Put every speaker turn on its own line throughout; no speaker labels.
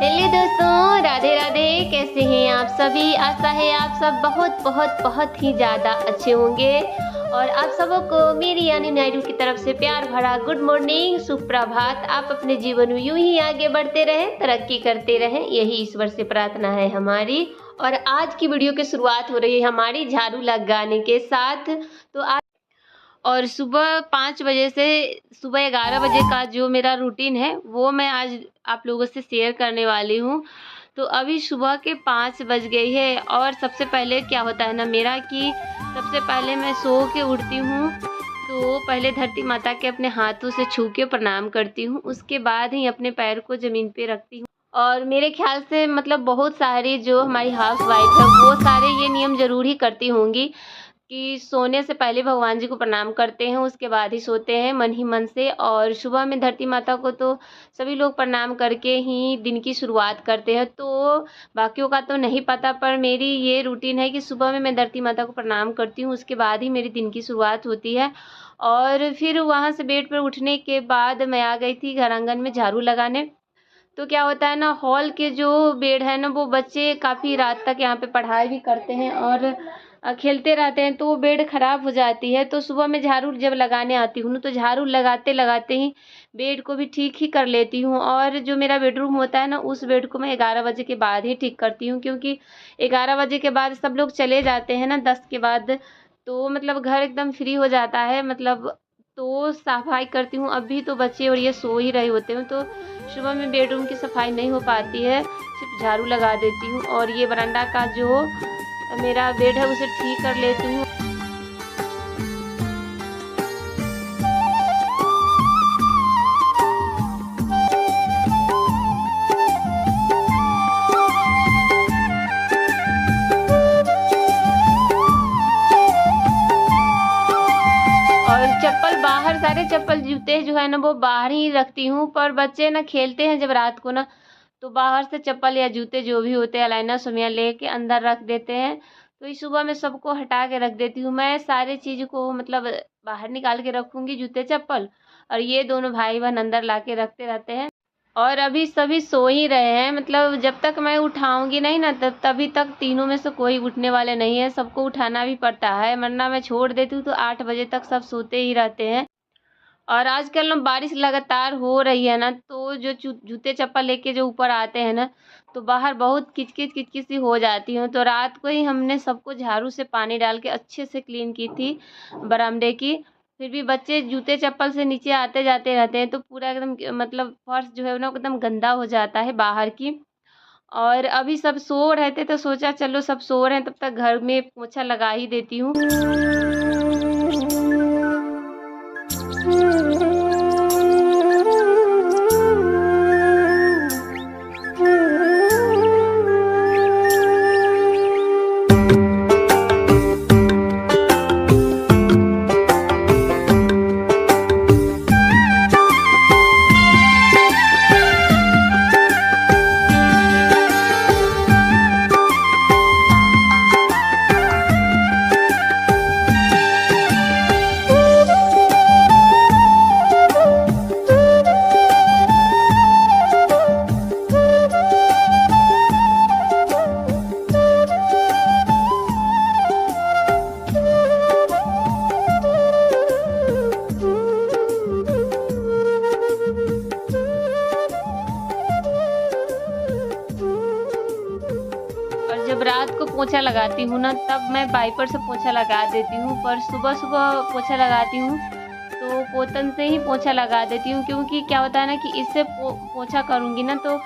Hello दोस्तों, राधे राधे। कैसे हैं आप सभी? आशा है आप सब बहुत बहुत बहुत ही ज़्यादा अच्छे होंगे और आप सबों को मेरी यानी नायडू की तरफ से प्यार भरा गुड मॉर्निंग, सुप्रभात। आप अपने जीवन में यूं ही आगे बढ़ते रहें, तरक्की करते रहें, यही ईश्वर से प्रार्थना है हमारी। और आज की वीडियो की शुरुआत हो रही है हमारी झाड़ू लगाने के साथ। तो आज और सुबह 5 बजे से सुबह 11 बजे का जो मेरा रूटीन है वो मैं आज आप लोगों से शेयर करने वाली हूँ। तो अभी सुबह के 5 बज गई है और सबसे पहले क्या होता है ना मेरा कि सबसे पहले मैं सो के उठती हूँ। तो पहले धरती माता के अपने हाथों से छू के प्रणाम करती हूँ, उसके बाद ही अपने पैर को ज़मीन पे रखती हूँ। और मेरे ख्याल से मतलब बहुत सारी जो हमारी हाउस वाइफ है वो सारे ये नियम ज़रूर ही करती होंगी कि सोने से पहले भगवान जी को प्रणाम करते हैं, उसके बाद ही सोते हैं मन ही मन से। और सुबह में धरती माता को तो सभी लोग प्रणाम करके ही दिन की शुरुआत करते हैं। तो बाकियों का तो नहीं पता, पर मेरी ये रूटीन है कि सुबह में मैं धरती माता को प्रणाम करती हूँ, उसके बाद ही मेरी दिन की शुरुआत होती है। और फिर वहाँ से बेड पर उठने के बाद मैं आ गई थी घर आंगन में झाड़ू लगाने। तो क्या होता है ना, हॉल के जो बेड है ना वो बच्चे काफ़ी रात तक यहाँ पे पढ़ाई भी करते हैं और खेलते रहते हैं, तो वो बेड ख़राब हो जाती है। तो सुबह में झाड़ू जब लगाने आती हूँ ना तो झाड़ू लगाते लगाते ही बेड को भी ठीक ही कर लेती हूँ। और जो मेरा बेडरूम होता है ना उस बेड को मैं 11 बजे के बाद ही ठीक करती हूँ, क्योंकि 11 बजे के बाद सब लोग चले जाते हैं ना 10 के बाद। तो मतलब घर एकदम फ्री हो जाता है, मतलब तो सफाई करती हूँ। अभी तो बच्चे और ये सो ही रहे होते हैं, तो सुबह में बेडरूम की सफाई नहीं हो पाती है, सिर्फ झाड़ू लगा देती हूँ। और ये बरामदा का जो मेरा बेड है उसे ठीक कर लेती हूँ। और चप्पल बाहर, सारे चप्पल जूते जो है ना वो बाहर ही रखती हूँ। पर बच्चे ना खेलते हैं जब रात को ना, तो बाहर से चप्पल या जूते जो भी होते हैं अलाइना सुमिया लेके अंदर रख देते हैं। तो इस सुबह में सबको हटा के रख देती हूँ। मैं सारी चीज़ को मतलब बाहर निकाल के रखूँगी, जूते चप्पल, और ये दोनों भाई बहन अंदर ला के रखते रहते हैं। और अभी सभी सो ही रहे हैं, मतलब जब तक मैं उठाऊंगी नहीं ना तभी तक तीनों में से कोई उठने वाले नहीं है। सबको उठाना भी पड़ता है, वरना मैं छोड़ देती हूँ तो 8 बजे तक सब सोते ही रहते हैं। और आजकल ना बारिश लगातार हो रही है ना, तो जो जूते चप्पल लेके जो ऊपर आते हैं ना तो बाहर बहुत किचकिच किचकिच सी हो जाती हूँ। तो रात को ही हमने सबको झाड़ू से पानी डाल के अच्छे से क्लीन की थी बरामदे की। फिर भी बच्चे जूते चप्पल से नीचे आते जाते रहते हैं, तो पूरा एकदम मतलब फर्श जो है ना एकदम गंदा हो जाता है बाहर की। और अभी सब सो रहे थे तो सोचा चलो सब सो रहे हैं तब तक घर में पोछा लगा ही देती हूँ। और जब रात को पोछा लगाती हूँ ना तब मैं वाइपर से पोछा लगा देती हूँ, पर सुबह सुबह पोछा लगाती हूँ तो पोतन से ही पोछा लगा देती हूँ। क्योंकि क्या होता है ना कि इससे पोछा करूँगी ना तो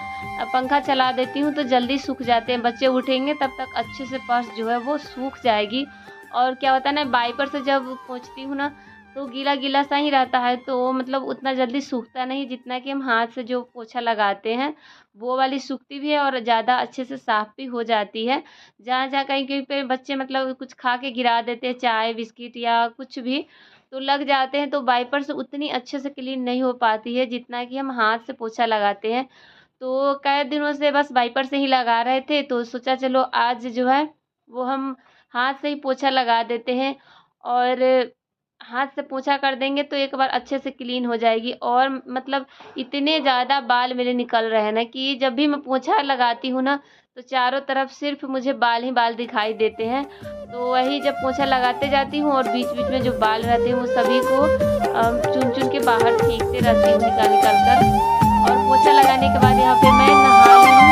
पंखा चला देती हूँ तो जल्दी सूख जाते हैं। बच्चे उठेंगे तब तक अच्छे से फर्श जो है वो सूख जाएगी। और क्या होता है ना वाइपर से जब पोंछती हूँ ना तो गीला गीला सा ही रहता है, तो मतलब उतना जल्दी सूखता नहीं जितना कि हम हाथ से जो पोछा लगाते हैं वो वाली सूखती भी है और ज़्यादा अच्छे से साफ़ भी हो जाती है। जहाँ जहाँ कहीं कहीं पे बच्चे मतलब कुछ खा के गिरा देते हैं, चाय बिस्किट या कुछ भी, तो लग जाते हैं, तो वाइपर से उतनी अच्छे से क्लीन नहीं हो पाती है जितना कि हम हाथ से पोछा लगाते हैं। तो कई दिनों से बस वाइपर से ही लगा रहे थे तो सोचा चलो आज जो है वो हम हाथ से ही पोछा लगा देते हैं। और हाथ से पोंछा कर देंगे तो एक बार अच्छे से क्लीन हो जाएगी। और मतलब इतने ज़्यादा बाल मेरे निकल रहे हैं ना कि जब भी मैं पोंछा लगाती हूँ ना, तो चारों तरफ सिर्फ़ मुझे बाल ही बाल दिखाई देते हैं। तो वही जब पोंछा लगाते जाती हूँ और बीच-बीच में जो बाल रहते हैं वो सभी को चुन-चुन के बाहर फेंकते रहती हूँ निकाल-निकाल कर। और पोंछा लगाने के बाद यहाँ पे मैं नहा ली हूँ।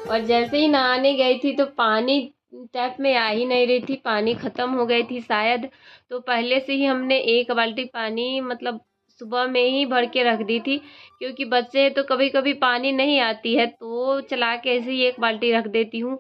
और जैसे ही नहाने गई थी तो पानी टैप में आ ही नहीं रही थी, पानी ख़त्म हो गई थी शायद। तो पहले से ही हमने 1 बाल्टी पानी मतलब सुबह में ही भर के रख दी थी, क्योंकि बच्चे हैं तो कभी-कभी पानी नहीं आती है, तो चला के ऐसे ही 1 बाल्टी रख देती हूँ।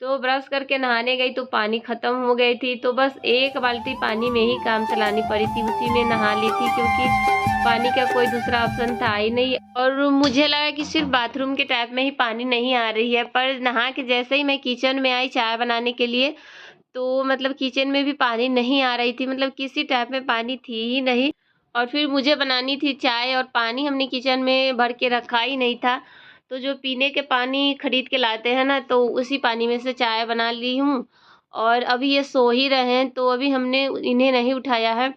तो ब्रश करके नहाने गई तो पानी ख़त्म हो गई थी, तो बस 1 बाल्टी पानी में ही काम चलानी पड़ी थी, उसी में नहा ली थी, क्योंकि पानी का कोई दूसरा ऑप्शन था ही नहीं। और मुझे लगा कि सिर्फ बाथरूम के टैप में ही पानी नहीं आ रही है, पर नहा के जैसे ही मैं किचन में आई चाय बनाने के लिए, तो मतलब किचन में भी पानी नहीं आ रही थी, मतलब किसी टैप में पानी थी ही नहीं। और फिर मुझे बनानी थी चाय और पानी हमने किचन में भर के रखा ही नहीं था। तो जो पीने के पानी खरीद के लाते हैं ना, तो उसी पानी में से चाय बना ली हूँ। और अभी ये सो ही रहे हैं, तो अभी हमने इन्हें नहीं उठाया है।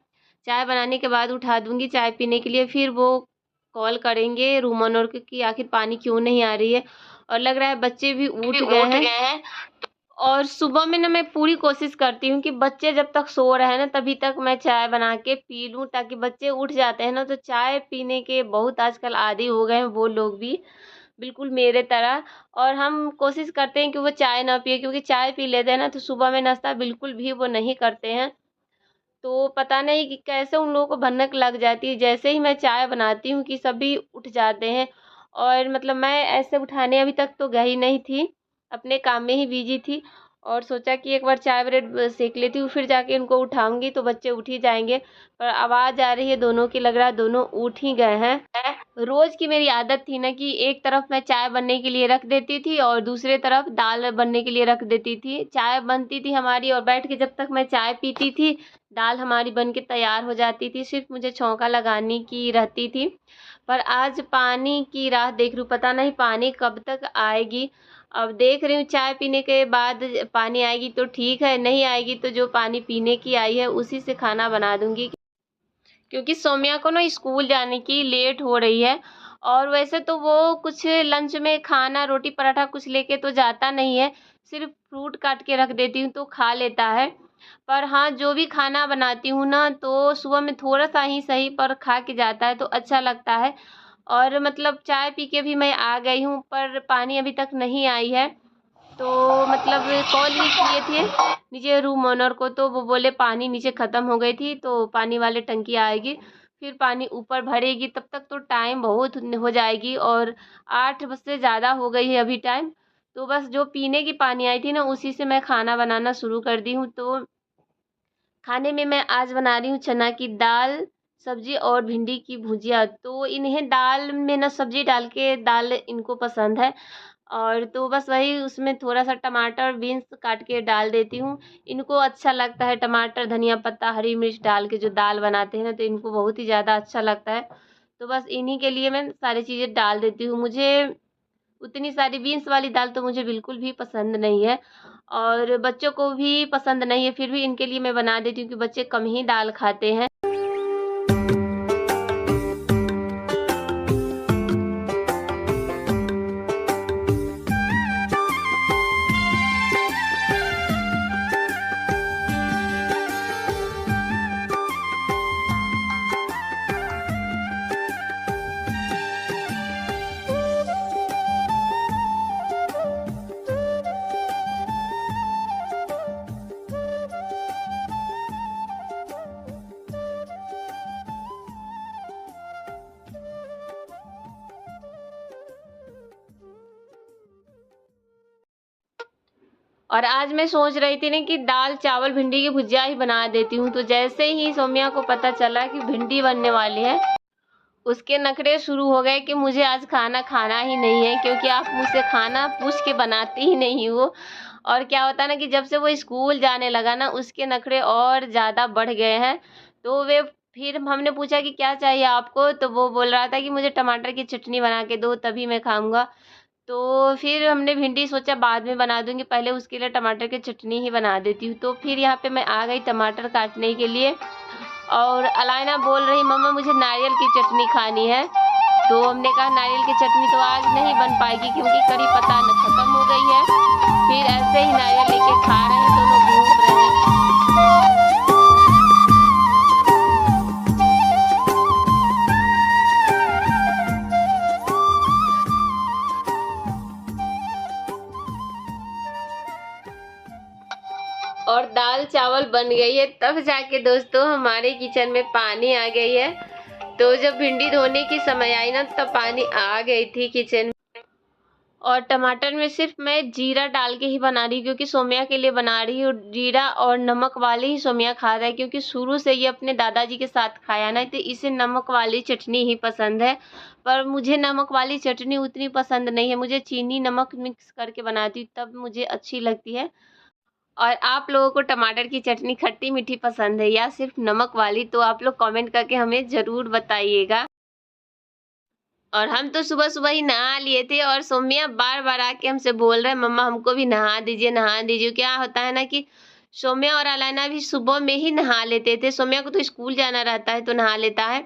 चाय बनाने के बाद उठा दूँगी चाय पीने के लिए, फिर वो कॉल करेंगे रूम ओनर को कि आखिर पानी क्यों नहीं आ रही है। और लग रहा है बच्चे भी उठ गए हैं। और सुबह में ना मैं पूरी कोशिश करती हूँ कि बच्चे जब तक सो रहे हैं ना तभी तक मैं चाय बना के पी लूँ, ताकि बच्चे उठ जाते हैं ना तो चाय पीने के बहुत आजकल आदी हो गए हैं वो लोग भी, बिल्कुल मेरे तरह। और हम कोशिश करते हैं कि वो चाय ना पिए, क्योंकि चाय पी लेते हैं ना तो सुबह में नाश्ता बिल्कुल भी वो नहीं करते हैं। तो पता नहीं कि कैसे उन लोगों को भनक लग जाती है, जैसे ही मैं चाय बनाती हूँ कि सभी उठ जाते हैं। और मतलब मैं ऐसे उठाने अभी तक तो गई नहीं थी, अपने काम में ही बिजी थी। और सोचा कि एक बार चाय ब्रेड सेक लेती हूँ, फिर जाके उनको उठाऊंगी तो बच्चे उठ ही जाएंगे। पर आवाज़ आ रही है दोनों की, लग रहा है दोनों उठ ही गए हैं। रोज़ की मेरी आदत थी ना कि एक तरफ मैं चाय बनने के लिए रख देती थी और दूसरे तरफ दाल बनने के लिए रख देती थी। चाय बनती थी हमारी और बैठ के जब तक मैं चाय पीती थी, दाल हमारी बन के तैयार हो जाती थी, सिर्फ मुझे छौंका लगाने की रहती थी। पर आज पानी की राह देख रही हूँ, पता नहीं पानी कब तक आएगी। अब देख रही हूँ चाय पीने के बाद पानी आएगी तो ठीक है, नहीं आएगी तो जो पानी पीने की आई है उसी से खाना बना दूंगी, क्योंकि सौम्या को ना स्कूल जाने की लेट हो रही है। और वैसे तो वो कुछ लंच में खाना रोटी पराठा कुछ लेके तो जाता नहीं है, सिर्फ फ्रूट काट के रख देती हूँ तो खा लेता है। पर हाँ, जो भी खाना बनाती हूँ ना तो सुबह में थोड़ा सा ही सही पर खा के जाता है तो अच्छा लगता है। और मतलब चाय पी के भी मैं आ गई हूँ, पर पानी अभी तक नहीं आई है। तो मतलब कॉल ही किए थे नीचे रूम ओनर को, तो वो बोले पानी नीचे ख़त्म हो गई थी तो पानी वाले टंकी आएगी, फिर पानी ऊपर भरेगी, तब तक तो टाइम बहुत हो जाएगी। और 8 बज से ज़्यादा हो गई है अभी टाइम। तो बस जो पीने की पानी आई थी ना उसी से मैं खाना बनाना शुरू कर दी हूँ। तो खाने में मैं आज बना रही हूँ चना की दाल, सब्जी और भिंडी की भुजिया। तो इन्हें दाल में ना सब्जी डाल के दाल इनको पसंद है। और तो बस वही उसमें थोड़ा-सा टमाटर, बीन्स काट के डाल देती हूँ। इनको अच्छा लगता है टमाटर, धनिया पत्ता, हरी मिर्च डाल के जो दाल बनाते हैं ना तो इनको बहुत ही ज़्यादा अच्छा लगता है। तो बस इन्हीं के लिए मैं सारी चीज़ें डाल देती हूँ। मुझे उतनी सारी बीन्स वाली दाल तो मुझे बिल्कुल भी पसंद नहीं है और बच्चों को भी पसंद नहीं है, फिर भी इनके लिए मैं बना देती हूँ कि बच्चे कम ही दाल खाते हैं। और आज मैं सोच रही थी ना कि दाल चावल भिंडी की भुजिया ही बना देती हूँ। तो जैसे ही सौम्या को पता चला कि भिंडी बनने वाली है, उसके नखरे शुरू हो गए कि मुझे आज खाना खाना ही नहीं है, क्योंकि आप मुझसे खाना पूछ के बनाते ही नहीं हो। और क्या होता है ना कि जब से वो स्कूल जाने लगा ना उसके नखरे और ज़्यादा बढ़ गए हैं। तो वे फिर हमने पूछा कि क्या चाहिए आपको, तो वो बोल रहा था कि मुझे टमाटर की चटनी बना के दो तभी मैं खाऊँगा। तो फिर हमने भिंडी सोचा बाद में बना दूँगी, पहले उसके लिए टमाटर की चटनी ही बना देती हूँ। तो फिर यहाँ पे मैं आ गई टमाटर काटने के लिए, और अलाइना बोल रही मम्मा मुझे नारियल की चटनी खानी है। तो हमने कहा नारियल की चटनी तो आज नहीं बन पाएगी क्योंकि करी पत्ता न ख़त्म हो गई है। फिर ऐसे ही नारियल लेके खा रहे हैं, दोनों घूम रहे हैं। और दाल चावल बन गई है, तब जाके दोस्तों हमारे किचन में पानी आ गई है। तो जब भिंडी धोने की समय आई ना, तब पानी आ गई थी किचन में। और टमाटर में सिर्फ मैं जीरा डाल के ही बना रही हूँ क्योंकि सोम्या के लिए बना रही हूँ। जीरा और नमक वाली ही सोम्या खा रहा है क्योंकि शुरू से ये अपने दादाजी के साथ खाया ना, तो इसे नमक वाली चटनी ही पसंद है। पर मुझे नमक वाली चटनी उतनी पसंद नहीं है, मुझे चीनी नमक मिक्स करके बनाती हूँ तब मुझे अच्छी लगती है। और आप लोगों को टमाटर की चटनी खट्टी मीठी पसंद है या सिर्फ नमक वाली, तो आप लोग कमेंट करके हमें ज़रूर बताइएगा। और हम तो सुबह सुबह ही नहा लिए थे, और सोम्या बार बार आके हमसे बोल रहे हैं मम्मा हमको भी नहा दीजिए नहा दीजिए। क्या होता है ना कि सोम्या और अलाइना भी सुबह में ही नहा लेते थे। सोम्या को तो स्कूल जाना रहता है तो नहा लेता है,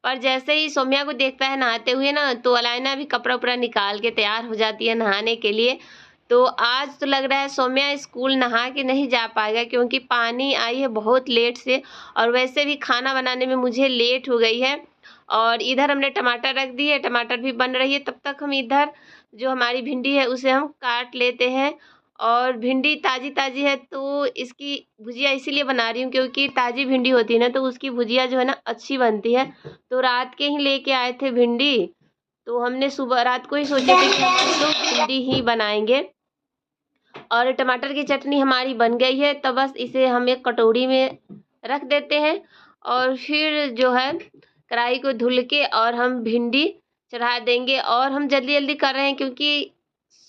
पर जैसे ही सोम्या को देखता है नहाते हुए ना, तो अलाइना भी कपड़ा उपड़ा निकाल के तैयार हो जाती है नहाने के लिए। तो आज तो लग रहा है सोम्या स्कूल नहा के नहीं जा पाएगा क्योंकि पानी आई है बहुत लेट से, और वैसे भी खाना बनाने में मुझे लेट हो गई है। और इधर हमने टमाटर रख दिए, टमाटर भी बन रही है, तब तक हम इधर जो हमारी भिंडी है उसे हम काट लेते हैं। और भिंडी ताज़ी ताज़ी है तो इसकी भुजिया इसीलिए बना रही हूँ क्योंकि ताज़ी भिंडी होती है ना, तो उसकी भुजिया जो है ना अच्छी बनती है। तो रात के ही लेके आए थे भिंडी, तो हमने सुबह रात को ही सोचे थे कि हम लोग भिंडी ही बनाएंगे। और टमाटर की चटनी हमारी बन गई है, तो बस इसे हम एक कटोरी में रख देते हैं। और फिर जो है कढ़ाई को धुल के और हम भिंडी चढ़ा देंगे। और हम जल्दी जल्दी कर रहे हैं क्योंकि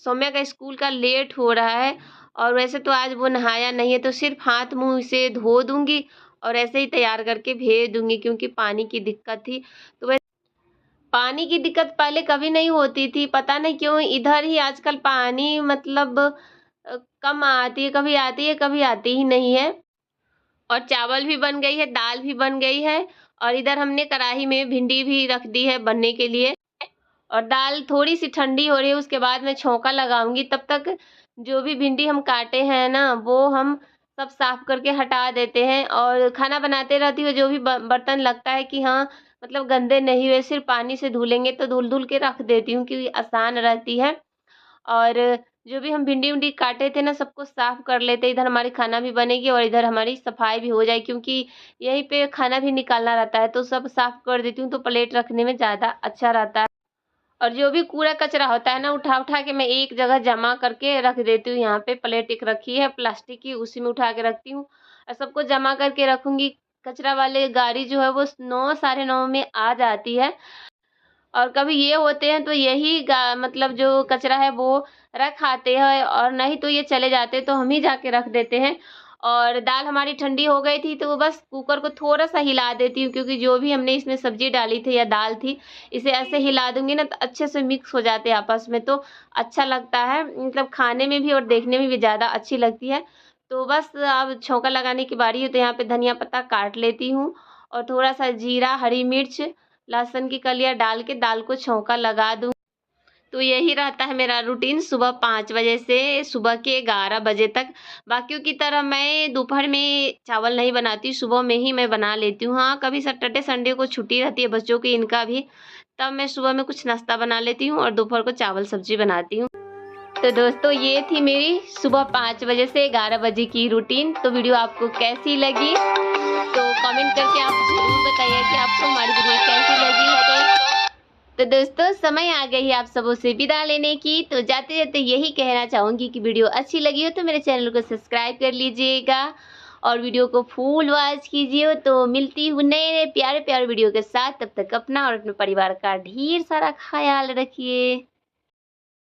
सौम्या का स्कूल का लेट हो रहा है, और वैसे तो आज वो नहाया नहीं है, तो सिर्फ हाथ मुंह इसे धो दूंगी और ऐसे ही तैयार करके भेज दूंगी क्योंकि पानी की दिक्कत थी। तो वैसे पानी की दिक्कत पहले कभी नहीं होती थी, पता नहीं क्यों इधर ही आजकल पानी मतलब कम आती है, कभी आती है कभी आती ही नहीं है। और चावल भी बन गई है, दाल भी बन गई है, और इधर हमने कढ़ाई में भिंडी भी रख दी है बनने के लिए। और दाल थोड़ी सी ठंडी हो रही है, उसके बाद मैं छौंका लगाऊंगी। तब तक जो भी भिंडी हम काटे हैं ना, वो हम सब साफ करके हटा देते हैं। और खाना बनाते रहती हूँ, जो भी बर्तन लगता है कि हाँ मतलब गंदे नहीं हुए, सिर्फ पानी से धुलेंगे, तो धुल धुल के रख देती हूँ क्योंकि आसान रहती है। और जो भी हम भिंडी उंडी काटे थे ना, सबको साफ कर लेते, इधर हमारी खाना भी बनेगी और इधर हमारी सफाई भी हो जाए क्योंकि यहीं पे खाना भी निकालना रहता है, तो सब साफ कर देती हूँ तो प्लेट रखने में ज़्यादा अच्छा रहता है। और जो भी कूड़ा कचरा होता है ना, उठा उठा के मैं एक जगह जमा करके रख देती हूँ। यहाँ पे प्लेट एक रखी है प्लास्टिक की, उसी में उठा के रखती हूँ और सबको जमा करके रखूँगी। कचरा वाले गाड़ी जो है वो 9 साढ़े 9 में आ जाती है। और कभी ये होते हैं तो यही मतलब जो कचरा है वो रख आते हैं, और नहीं तो ये चले जाते तो हम ही जाके रख देते हैं। और दाल हमारी ठंडी हो गई थी, तो वो बस कुकर को थोड़ा सा हिला देती हूँ क्योंकि जो भी हमने इसमें सब्जी डाली थी या दाल थी, इसे ऐसे हिला दूंगी ना तो अच्छे से मिक्स हो जाते हैं आपस में, तो अच्छा लगता है, मतलब खाने में भी और देखने में भी ज़्यादा अच्छी लगती है। तो बस अब छौंका लगाने की बारी है, तो यहाँ पे धनिया पत्ता काट लेती हूँ और थोड़ा सा जीरा, हरी मिर्च, लहसुन की कलियां डाल के दाल को छौंका लगा दूँ। तो यही रहता है मेरा रूटीन सुबह 5 बजे से सुबह के 11 बजे तक। बाकियों की तरह मैं दोपहर में चावल नहीं बनाती, सुबह में ही मैं बना लेती हूँ। हाँ, कभी सैटरडे संडे को छुट्टी रहती है बच्चों की, इनका भी, तब मैं सुबह में कुछ नाश्ता बना लेती हूँ और दोपहर को चावल सब्जी बनाती हूँ। तो दोस्तों ये थी मेरी सुबह 5 बजे से 11 बजे की रूटीन। तो वीडियो आपको कैसी लगी तो कमेंट करके आप ज़रूर बताइए कि आपको हमारी वीडियो कैसी लगी। तो दोस्तों समय आ गई है आप सबों से विदा लेने की। तो जाते जाते यही कहना चाहूँगी कि वीडियो अच्छी लगी हो तो मेरे चैनल को सब्सक्राइब कर लीजिएगा और वीडियो को फुल वॉच कीजिए। तो मिलती हूँ नए नए प्यारे प्यारे वीडियो के साथ, तब तक अपना और अपने परिवार का ढेर सारा ख्याल रखिए।